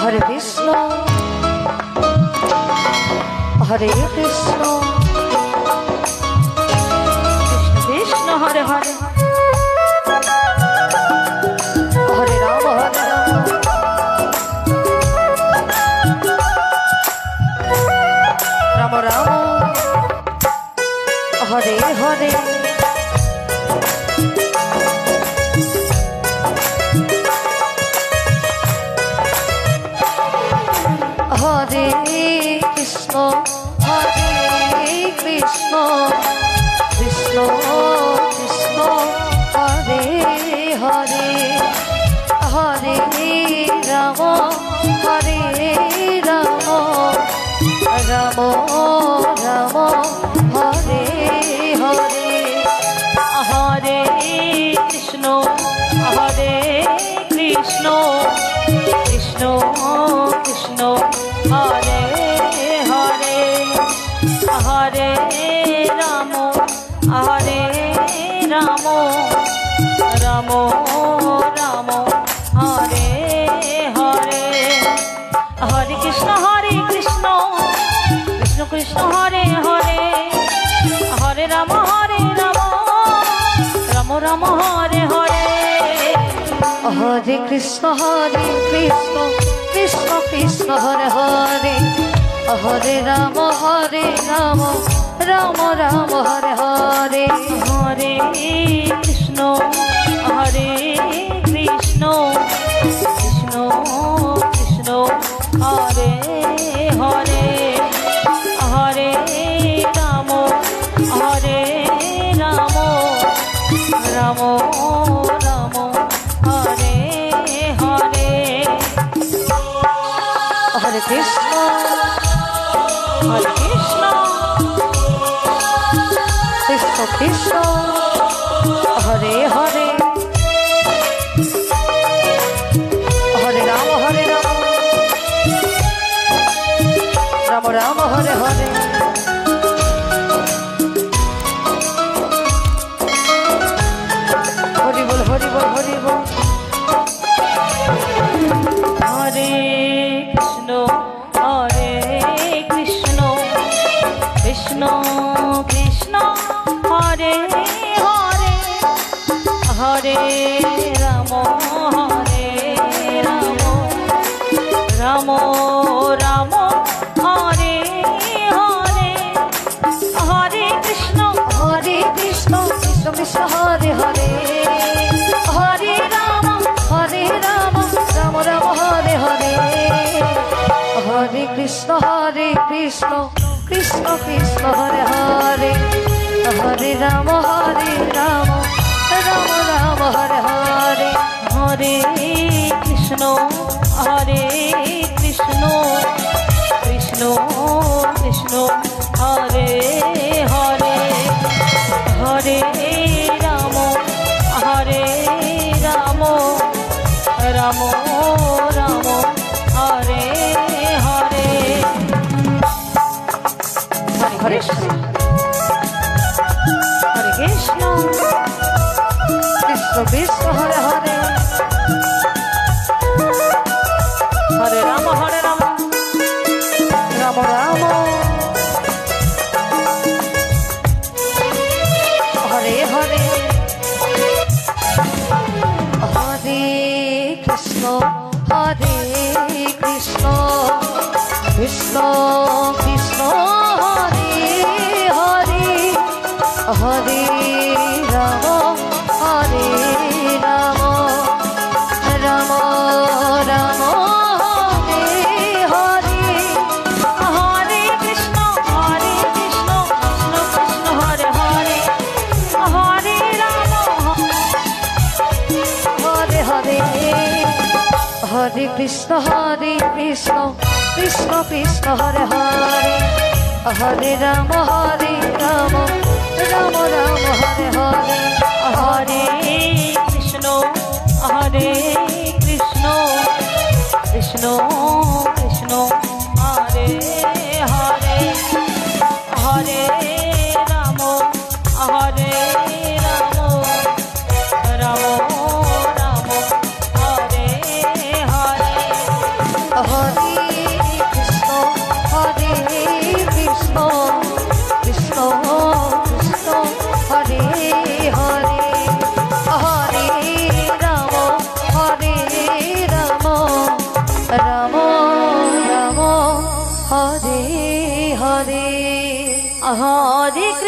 হরে Krishna হরে Krishna Krishna Krishna Hare Hare Hare Ram Ram Ram Hare Hare Hare Krishna Krishna Krishna Hare Hare Hare Ram হরে Ram Ram Ram Hare Hare Hare Krishna Krishna Krishna Krishna Hare Hare Hare Ram Ram Ram Ram Hare Hare Hare Krishna Krishna Krishna Hare Hare Hare Ram Ram Ram Hare Hare Hare Krishna Krishna Krishna Hare Hare Hare Ram Ram Ram Hare Hare Hare Krishna Krishna Krishna Krishna Hare Hare Hare Ram Ram Ram Ram Hare Hare Hare Krishna Krishna Krishna Hare Hare Hare Ram Ram Ram Hare Hare Hari বল Hari বল Hari বল হরে Krishna Krishna Krishna Hare Hare Hare Ram Ram Ram Hare Hare Hare Krishna Krishna Krishna Hare Hare Hare Ram Ram Ram Hare Hare Hare Krishna Krishna Krishna Hare Hare Hare Ram Ram Ram Hare Hare Hare Krishna Krishna Krishna Krishna Hare Hare Hare Ram Ram Ram Ram Hare Hare Hare Krishna Krishna Krishna Hare Hare Hare Ram Ram Ram Hare Hare Hare Krishna Krishna Krishna Krishna Hare Hare Hare Ram Ram Ram Ram Hare Hare Hare Krishna Krishna Krishna Hare Hare Hare Ram Hare Hare Hare Krishna Krishna Krishna Hare Hare Hare Ram Ram Ram Hare Hare Hare Krishna Krishna Krishna Krishna Hare Hare Hare Ram Ram Ram Hare Hare Ram Ram Hare Hare Hare